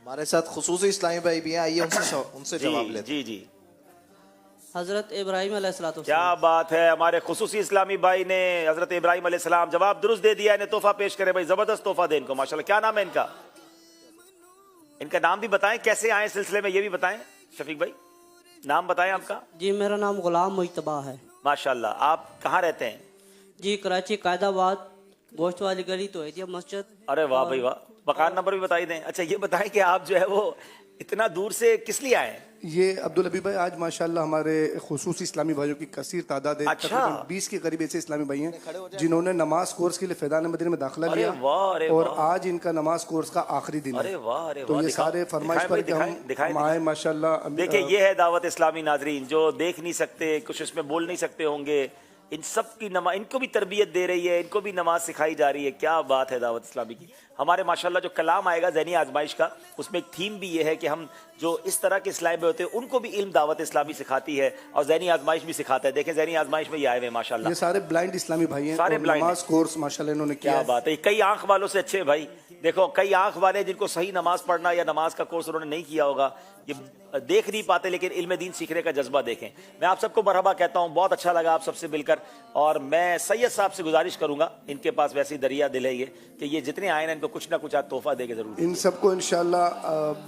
हमारे साथ खुसूसी इस्लामी भाई भी हैं, आइए उनसे जवाब लेते हैं। जी जी, हजरत इब्राहिम अलैहिस्सलातु क्या बात है। हमारे खुसूसी इस्लामी भाई ने हजरत इब्राहिम अलैहिस्सलाम जवाब दुरुस्त दे दिया। इन्हें तोहफा पेश करे भाई, जबरदस्त तोहफा दे इनको माशाल्लाह। क्या नाम है इनका? इनका नाम भी बताएं, कैसे आए सिलसिले में ये भी बताएं। शफीक भाई नाम बताएं आपका। जी मेरा नाम गुलाम मुज्तबा है। माशाल्लाह, आप कहाँ रहते हैं? जी कराची कायदाबाद गोश्त वाली गली तो है मस्जिद। अरे वाह भाई वाह, मकान नंबर भी बताई दें। अच्छा ये बताएं कि आप जो है वो इतना दूर से किस लिए आए हैं? ये अब्दुल हबीब भाई, आज माशाल्लाह हमारे खुसूसी इस्लामी भाइयों की कसीर तादाद है। अच्छा। तकरीबन 20 के करीब ऐसे इस्लामी भाई हैं जिन्होंने नमाज कोर्स के लिए फैजान मदीना में दाखिला अरे लिया। वाह, अरे और वाह। आज इनका नमाज कोर्स का आखिरी दिन अरे है। वाह, अरे तो वाह, ये दिखाओ, सारे फरमाइश दिखाएं पर भाई, कि हम दिखाएं, हम आए माशाल्लाह। देखिए ये है दावत इस्लामी नाजरीन, जो देख नहीं सकते, कुछ इसमें बोल नहीं सकते होंगे, इन सब की नमाज, इनको भी तरबियत दे रही है, इनको भी नमाज सिखाई जा रही है। क्या बात है दावत इस्लामी की। हमारे माशाल्लाह जो कलाम आएगा ज़हनी आजमाइश का, उसमें एक थीम भी ये है कि हम जो इस तरह के इस्लामी होते हैं उनको भी इल्म दावत इस्लामी सिखाती है और ज़हनी आजमाइश भी सिखाता है। देखें ज़हनी आजमाइश में ये आए हुए माशाल्लाह, ये सारे ब्लाइंड इस्लामी भाई हैं। सारे और blind नमाज कोर्स माशाल्लाह इन्होंने किया क्या है। बात है। कई आंख वालों से अच्छे भाई, देखो कई आंख वाले जिनको सही नमाज पढ़ना या नमाज का कोर्स उन्होंने नहीं किया होगा, ये देख नहीं पाते, लेकिन इल्म दीन सीखने का जज्बा देखें। मैं आप सबको मरहबा कहता हूँ, बहुत अच्छा लगा आप सबसे मिलकर। और मैं सैयद साहब से गुजारिश करूंगा, इनके पास वैसे ही दरिया दिल है ये, कि ये जितने आए ना इनको कुछ ना कुछ आज तोहफा देके जरूर। इन सबको इंशाल्लाह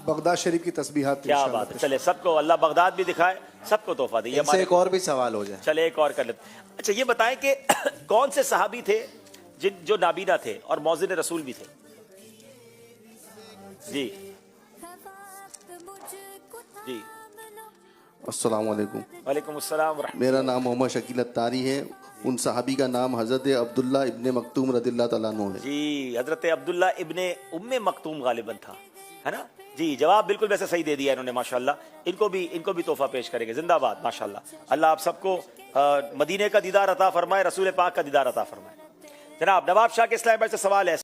बगदाद शरीफ की तस्बीहात क्या बात है। चले सबको अल्लाह बगदाद भी दिखाए, सबको तोहफा दे। इनसे एक और भी सवाल हो जाए। चले एक और कर लेते। अच्छा ये बताएं कि कौन से सहाबी थे जिन जो नाबीना थे और मौज़िन रसूल भी थे? जी जी, अस्सलाम वालेकुम। वालेकुम अस्सलाम व रहमतुल्लाह। मेरा नाम मोहम्मद शकील अत्तारी है। उन सहाबी का नाम हज़रत अब्दुल्ला इब्ने मक्तूम रदिल्लाहु तआला अन्हु है। जी, हजरत अब्दुल्ला इब्ने उम्मे मक्तूम गालिबन था, है ना जी। जवाब बिल्कुल वैसे सही दे दिया इन्होंने माशाल्लाह। इनको भी तोहफा पेश करेंगे। जिंदाबाद माशाल्लाह। अल्लाह आप सबको मदीने का दीदार अता फरमाए, रसूल पाक का दीदार अता फरमाए। जनाब नवाब शाह के इस्लाम से सवाल है।